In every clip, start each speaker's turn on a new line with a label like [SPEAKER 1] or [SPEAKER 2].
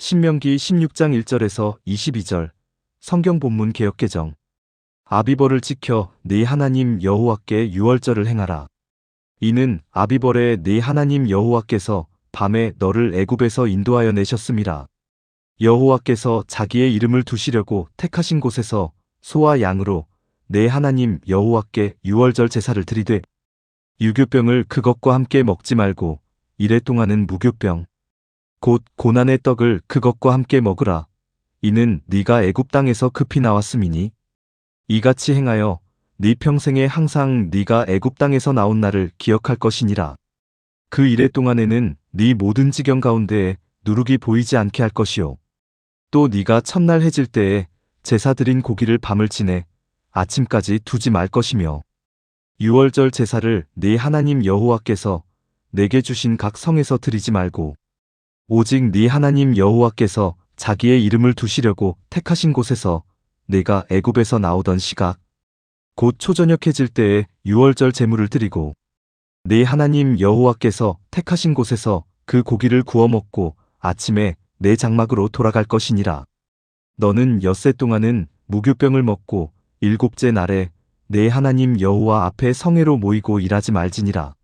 [SPEAKER 1] 신명기 16장 1절에서 22절 성경 본문 개역 개정. 아비벌을 지켜 네 하나님 여호와께 유월절을 행하라. 이는 아비벌에 네 하나님 여호와께서 밤에 너를 애굽에서 인도하여 내셨음이라. 여호와께서 자기의 이름을 두시려고 택하신 곳에서 소와 양으로 내 하나님 여호와께 유월절 제사를 드리되 유교병을 그것과 함께 먹지 말고 이래 동안은 무교병 곧 고난의 떡을 그것과 함께 먹으라. 이는 네가 애굽 땅에서 급히 나왔음이니 이같이 행하여 네 평생에 항상 네가 애굽 땅에서 나온 날을 기억할 것이니라. 그 이래 동안에는 네 모든 지경 가운데에 누룩이 보이지 않게 할 것이요 또 네가 첫날 해질 때에 제사 드린 고기를 밤을 지내 아침까지 두지 말 것이며 유월절 제사를 네 하나님 여호와께서 내게 주신 각 성에서 드리지 말고 오직 네 하나님 여호와께서 자기의 이름을 두시려고 택하신 곳에서 내가 애굽에서 나오던 시각 곧 초저녁해질 때에 유월절 제물을 드리고 네 하나님 여호와께서 택하신 곳에서 그 고기를 구워 먹고 아침에 내 장막으로 돌아갈 것이니라. 너는 엿새 동안은 무교병을 먹고 일곱째 날에 내 하나님 여호와 앞에 성회로 모이고 일하지 말지니라.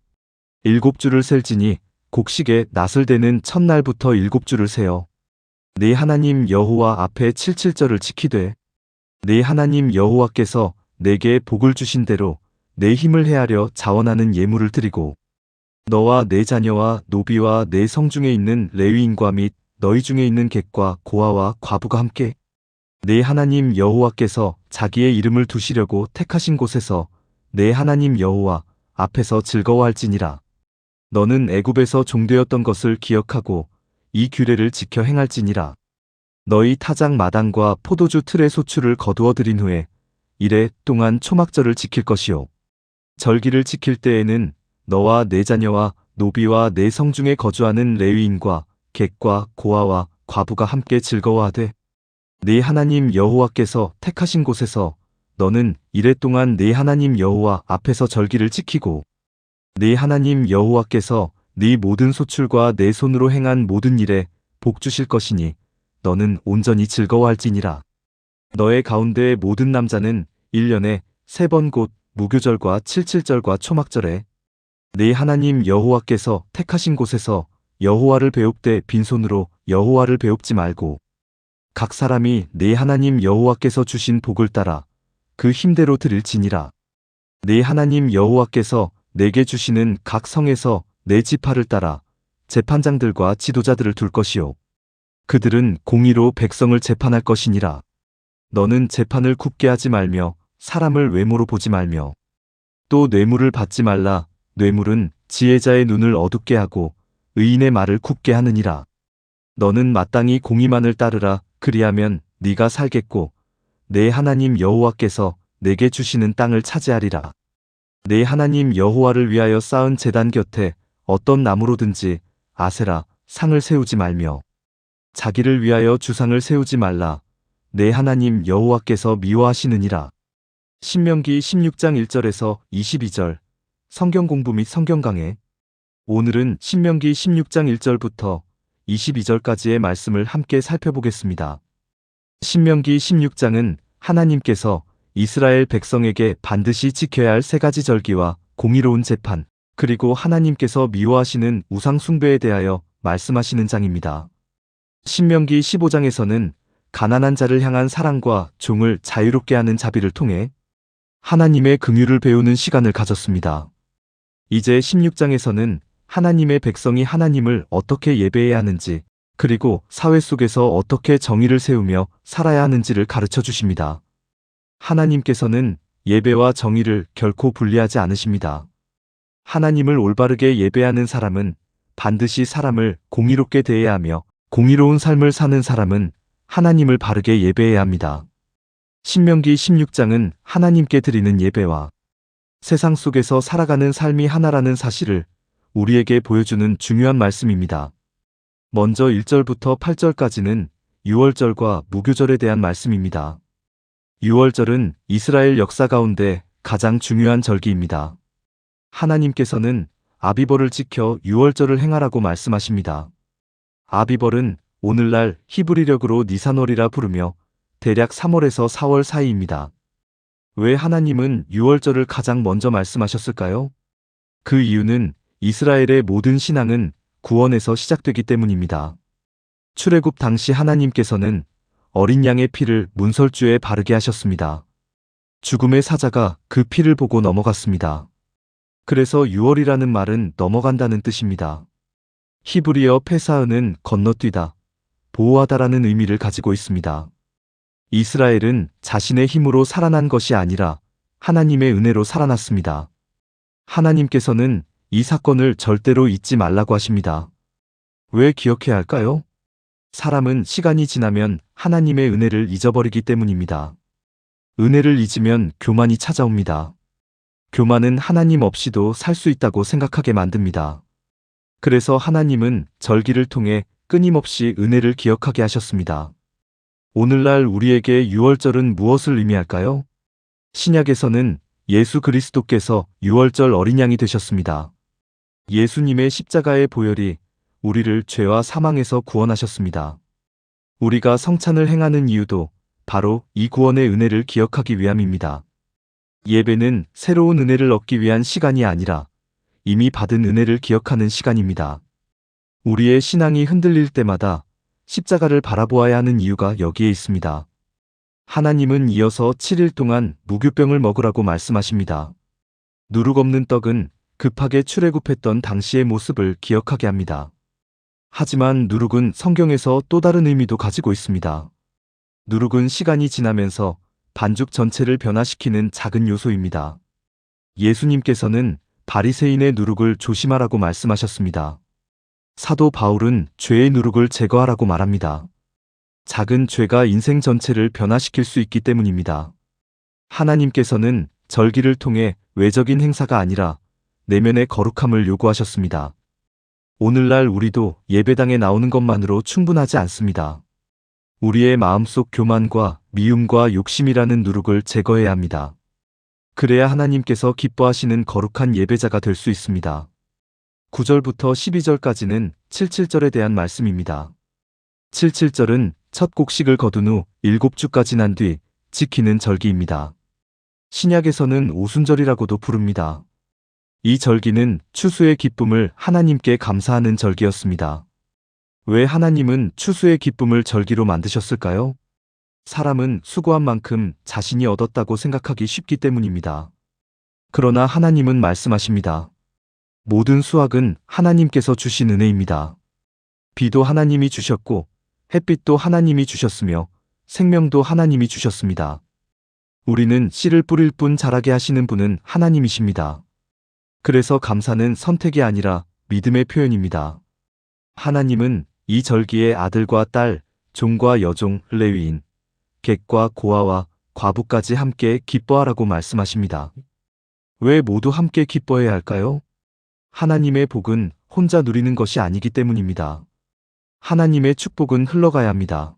[SPEAKER 1] 7주를 셀지니 곡식에 낫을 대는 첫날부터 7주를 세어 네 하나님 여호와 앞에 77절을 지키되 네 하나님 여호와께서 내게 복을 주신 대로 내 힘을 헤아려 자원하는 예물을 드리고 너와 내 자녀와 노비와 내 성중에 있는 레위인과 및 너희 중에 있는 객과 고아와 과부가 함께 네 하나님 여호와께서 자기의 이름을 두시려고 택하신 곳에서 내 하나님 여호와 앞에서 즐거워할지니라. 너는 애굽에서 종되었던 것을 기억하고 이 규례를 지켜 행할지니라. 너희 타작 마당과 포도주 틀의 소출을 거두어 들인 후에 이래 동안 초막절을 지킬 것이요 절기를 지킬 때에는 너와 내 자녀와 노비와 내 성중에 거주하는 레위인과 객과 고아와 과부가 함께 즐거워하되 네 하나님 여호와께서 택하신 곳에서 너는 이래 동안 네 하나님 여호와 앞에서 절기를 지키고 네 하나님 여호와께서 네 모든 소출과 내 손으로 행한 모든 일에 복 주실 것이니 너는 온전히 즐거워할지니라. 너의 가운데의 모든 남자는 1년에 3번 곧 무교절과 77절과 초막절에 네 하나님 여호와께서 택하신 곳에서 여호와를 배웁되 빈손으로 여호와를 배웁지 말고 각 사람이 네 하나님 여호와께서 주신 복을 따라 그 힘대로 드릴지니라. 네 하나님 여호와께서 내게 주시는 각 성에서 내 지파를 따라 재판장들과 지도자들을 둘 것이요 그들은 공의로 백성을 재판할 것이니라. 너는 재판을 굽게 하지 말며 사람을 외모로 보지 말며 또 뇌물을 받지 말라. 뇌물은 지혜자의 눈을 어둡게 하고 의인의 말을 굽게 하느니라. 너는 마땅히 공의만을 따르라. 그리하면 네가 살겠고 내 하나님 여호와께서 내게 주시는 땅을 차지하리라. 내 하나님 여호와를 위하여 쌓은 제단 곁에 어떤 나무로든지 아세라 상을 세우지 말며 자기를 위하여 주상을 세우지 말라. 내 하나님 여호와께서 미워하시느니라. 신명기 16장 1절에서 22절 성경 공부 및 성경 강해. 오늘은 신명기 16장 1절부터 22절까지의 말씀을 함께 살펴보겠습니다. 신명기 16장은 하나님께서 이스라엘 백성에게 반드시 지켜야 할 3가지 절기와 공의로운 재판, 그리고 하나님께서 미워하시는 우상 숭배에 대하여 말씀하시는 장입니다. 신명기 15장에서는 가난한 자를 향한 사랑과 종을 자유롭게 하는 자비를 통해 하나님의 긍휼을 배우는 시간을 가졌습니다. 이제 16장에서는 하나님의 백성이 하나님을 어떻게 예배해야 하는지, 그리고 사회 속에서 어떻게 정의를 세우며 살아야 하는지를 가르쳐 주십니다. 하나님께서는 예배와 정의를 결코 분리하지 않으십니다. 하나님을 올바르게 예배하는 사람은 반드시 사람을 공의롭게 대해야 하며 공의로운 삶을 사는 사람은 하나님을 바르게 예배해야 합니다. 신명기 16장은 하나님께 드리는 예배와 세상 속에서 살아가는 삶이 하나라는 사실을 우리에게 보여주는 중요한 말씀입니다. 먼저 1절부터 8절까지는 유월절과 무교절에 대한 말씀입니다. 유월절은 이스라엘 역사 가운데 가장 중요한 절기입니다. 하나님께서는 아비벌을 지켜 유월절을 행하라고 말씀하십니다. 아비벌은 오늘날 히브리력으로 니산월이라 부르며 대략 3월에서 4월 사이입니다. 왜 하나님은 6월절을 가장 먼저 말씀하셨을까요? 그 이유는 이스라엘의 모든 신앙은 구원에서 시작되기 때문입니다. 출애굽 당시 하나님께서는 어린 양의 피를 문설주에 바르게 하셨습니다. 죽음의 사자가 그 피를 보고 넘어갔습니다. 그래서 6월이라는 말은 넘어간다는 뜻입니다. 히브리어 페사흐는 건너뛰다, 보호하다라는 의미를 가지고 있습니다. 이스라엘은 자신의 힘으로 살아난 것이 아니라 하나님의 은혜로 살아났습니다. 하나님께서는 이 사건을 절대로 잊지 말라고 하십니다. 왜 기억해야 할까요? 사람은 시간이 지나면 하나님의 은혜를 잊어버리기 때문입니다. 은혜를 잊으면 교만이 찾아옵니다. 교만은 하나님 없이도 살 수 있다고 생각하게 만듭니다. 그래서 하나님은 절기를 통해 끊임없이 은혜를 기억하게 하셨습니다. 오늘날 우리에게 6월절은 무엇을 의미할까요? 신약에서는 예수 그리스도께서 6월절 어린 양이 되셨습니다. 예수님의 십자가의 보혈이 우리를 죄와 사망에서 구원하셨습니다. 우리가 성찬을 행하는 이유도 바로 이 구원의 은혜를 기억하기 위함입니다. 예배는 새로운 은혜를 얻기 위한 시간이 아니라 이미 받은 은혜를 기억하는 시간입니다. 우리의 신앙이 흔들릴 때마다 십자가를 바라보아야 하는 이유가 여기에 있습니다. 하나님은 이어서 7일 동안 무교병을 먹으라고 말씀하십니다. 누룩 없는 떡은 급하게 출애굽했던 당시의 모습을 기억하게 합니다. 하지만 누룩은 성경에서 또 다른 의미도 가지고 있습니다. 누룩은 시간이 지나면서 반죽 전체를 변화시키는 작은 요소입니다. 예수님께서는 바리새인의 누룩을 조심하라고 말씀하셨습니다. 사도 바울은 죄의 누룩을 제거하라고 말합니다. 작은 죄가 인생 전체를 변화시킬 수 있기 때문입니다. 하나님께서는 절기를 통해 외적인 행사가 아니라 내면의 거룩함을 요구하셨습니다. 오늘날 우리도 예배당에 나오는 것만으로 충분하지 않습니다. 우리의 마음속 교만과 미움과 욕심이라는 누룩을 제거해야 합니다. 그래야 하나님께서 기뻐하시는 거룩한 예배자가 될 수 있습니다. 9절부터 12절까지는 77절에 대한 말씀입니다. 77절은 첫 곡식을 거둔 후 7주가 지난 뒤 지키는 절기입니다. 신약에서는 오순절이라고도 부릅니다. 이 절기는 추수의 기쁨을 하나님께 감사하는 절기였습니다. 왜 하나님은 추수의 기쁨을 절기로 만드셨을까요? 사람은 수고한 만큼 자신이 얻었다고 생각하기 쉽기 때문입니다. 그러나 하나님은 말씀하십니다. 모든 수확은 하나님께서 주신 은혜입니다. 비도 하나님이 주셨고 햇빛도 하나님이 주셨으며 생명도 하나님이 주셨습니다. 우리는 씨를 뿌릴 뿐 자라게 하시는 분은 하나님이십니다. 그래서 감사는 선택이 아니라 믿음의 표현입니다. 하나님은 이 절기에 아들과 딸, 종과 여종, 레위인, 객과 고아와 과부까지 함께 기뻐하라고 말씀하십니다. 왜 모두 함께 기뻐해야 할까요? 하나님의 복은 혼자 누리는 것이 아니기 때문입니다. 하나님의 축복은 흘러가야 합니다.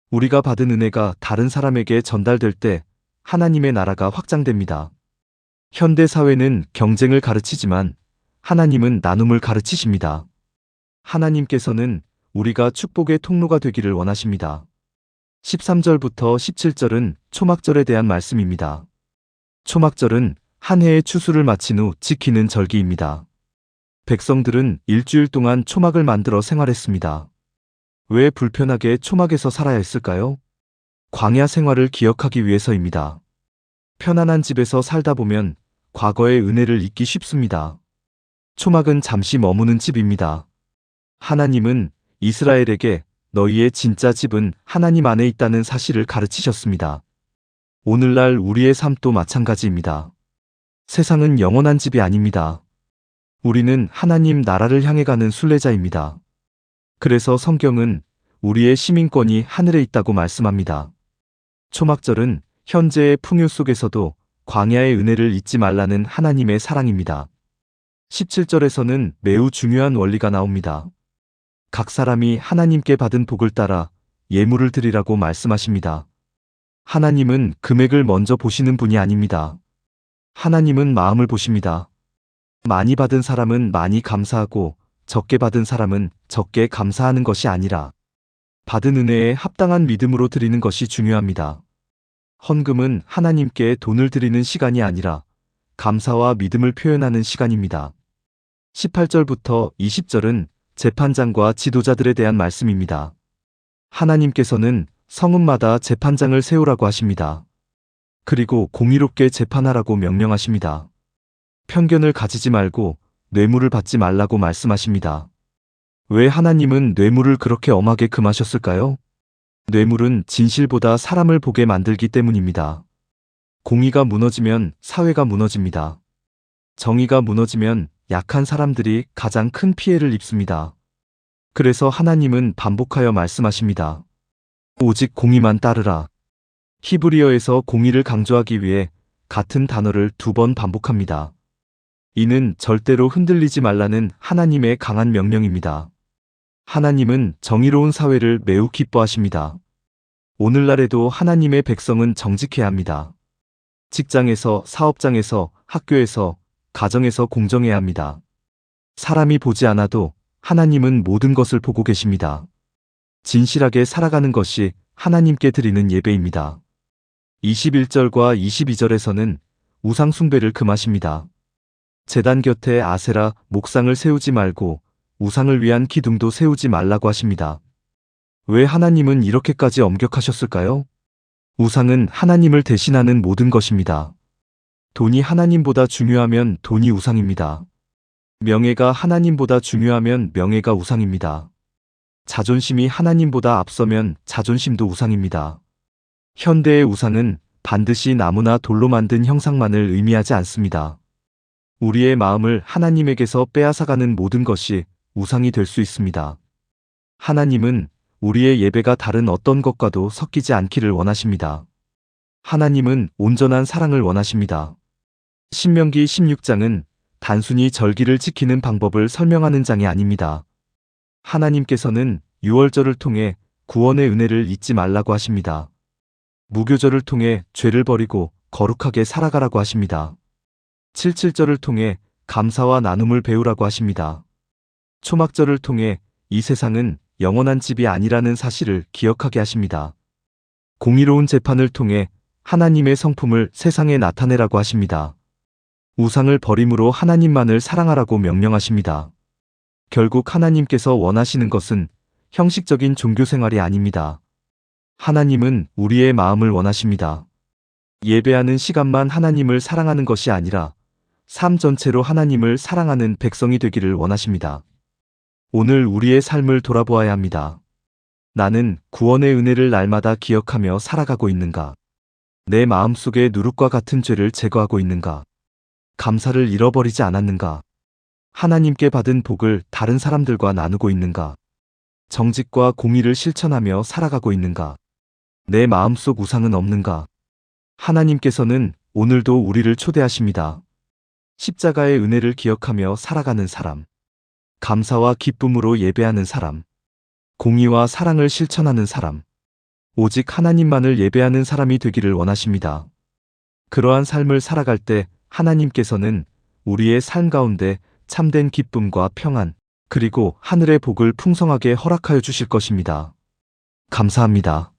[SPEAKER 1] 우리가 받은 은혜가 다른 사람에게 전달될 때 하나님의 나라가 확장됩니다. 현대 사회는 경쟁을 가르치지만 하나님은 나눔을 가르치십니다. 하나님께서는 우리가 축복의 통로가 되기를 원하십니다. 13절부터 17절은 초막절에 대한 말씀입니다. 초막절은 한 해의 추수를 마친 후 지키는 절기입니다. 백성들은 일주일 동안 초막을 만들어 생활했습니다. 왜 불편하게 초막에서 살아야 했을까요? 광야 생활을 기억하기 위해서입니다. 편안한 집에서 살다 보면 과거의 은혜를 잊기 쉽습니다. 초막은 잠시 머무는 집입니다. 하나님은 이스라엘에게 너희의 진짜 집은 하나님 안에 있다는 사실을 가르치셨습니다. 오늘날 우리의 삶도 마찬가지입니다. 세상은 영원한 집이 아닙니다. 우리는 하나님 나라를 향해 가는 순례자입니다. 그래서 성경은 우리의 시민권이 하늘에 있다고 말씀합니다. 초막절은 현재의 풍요 속에서도 광야의 은혜를 잊지 말라는 하나님의 사랑입니다. 17절에서는 매우 중요한 원리가 나옵니다. 각 사람이 하나님께 받은 복을 따라 예물을 드리라고 말씀하십니다. 하나님은 금액을 먼저 보시는 분이 아닙니다. 하나님은 마음을 보십니다. 많이 받은 사람은 많이 감사하고 적게 받은 사람은 적게 감사하는 것이 아니라 받은 은혜에 합당한 믿음으로 드리는 것이 중요합니다. 헌금은 하나님께 돈을 드리는 시간이 아니라 감사와 믿음을 표현하는 시간입니다. 18절부터 20절은 재판장과 지도자들에 대한 말씀입니다. 하나님께서는 성읍마다 재판장을 세우라고 하십니다. 그리고 공의롭게 재판하라고 명령하십니다. 편견을 가지지 말고 뇌물을 받지 말라고 말씀하십니다. 왜 하나님은 뇌물을 그렇게 엄하게 금하셨을까요? 뇌물은 진실보다 사람을 보게 만들기 때문입니다. 공의가 무너지면 사회가 무너집니다. 정의가 무너지면 약한 사람들이 가장 큰 피해를 입습니다. 그래서 하나님은 반복하여 말씀하십니다. 오직 공의만 따르라. 히브리어에서 공의를 강조하기 위해 같은 단어를 2번 반복합니다. 이는 절대로 흔들리지 말라는 하나님의 강한 명령입니다. 하나님은 정의로운 사회를 매우 기뻐하십니다. 오늘날에도 하나님의 백성은 정직해야 합니다. 직장에서, 사업장에서, 학교에서, 가정에서 공정해야 합니다. 사람이 보지 않아도 하나님은 모든 것을 보고 계십니다. 진실하게 살아가는 것이 하나님께 드리는 예배입니다. 21절과 22절에서는 우상 숭배를 금하십니다. 제단 곁에 아세라 목상을 세우지 말고 우상을 위한 기둥도 세우지 말라고 하십니다. 왜 하나님은 이렇게까지 엄격하셨을까요? 우상은 하나님을 대신하는 모든 것입니다. 돈이 하나님보다 중요하면 돈이 우상입니다. 명예가 하나님보다 중요하면 명예가 우상입니다. 자존심이 하나님보다 앞서면 자존심도 우상입니다. 현대의 우상은 반드시 나무나 돌로 만든 형상만을 의미하지 않습니다. 우리의 마음을 하나님에게서 빼앗아가는 모든 것이 우상이 될 수 있습니다. 하나님은 우리의 예배가 다른 어떤 것과도 섞이지 않기를 원하십니다. 하나님은 온전한 사랑을 원하십니다. 신명기 16장은 단순히 절기를 지키는 방법을 설명하는 장이 아닙니다. 하나님께서는 유월절을 통해 구원의 은혜를 잊지 말라고 하십니다. 무교절을 통해 죄를 버리고 거룩하게 살아가라고 하십니다. 77절을 통해 감사와 나눔을 배우라고 하십니다. 초막절을 통해 이 세상은 영원한 집이 아니라는 사실을 기억하게 하십니다. 공의로운 재판을 통해 하나님의 성품을 세상에 나타내라고 하십니다. 우상을 버림으로 하나님만을 사랑하라고 명령하십니다. 결국 하나님께서 원하시는 것은 형식적인 종교 생활이 아닙니다. 하나님은 우리의 마음을 원하십니다. 예배하는 시간만 하나님을 사랑하는 것이 아니라 삶 전체로 하나님을 사랑하는 백성이 되기를 원하십니다. 오늘 우리의 삶을 돌아보아야 합니다. 나는 구원의 은혜를 날마다 기억하며 살아가고 있는가? 내 마음속에 누룩과 같은 죄를 제거하고 있는가? 감사를 잃어버리지 않았는가? 하나님께 받은 복을 다른 사람들과 나누고 있는가? 정직과 공의를 실천하며 살아가고 있는가? 내 마음속 우상은 없는가? 하나님께서는 오늘도 우리를 초대하십니다. 십자가의 은혜를 기억하며 살아가는 사람, 감사와 기쁨으로 예배하는 사람, 공의와 사랑을 실천하는 사람, 오직 하나님만을 예배하는 사람이 되기를 원하십니다. 그러한 삶을 살아갈 때 하나님께서는 우리의 삶 가운데 참된 기쁨과 평안, 그리고 하늘의 복을 풍성하게 허락하여 주실 것입니다. 감사합니다.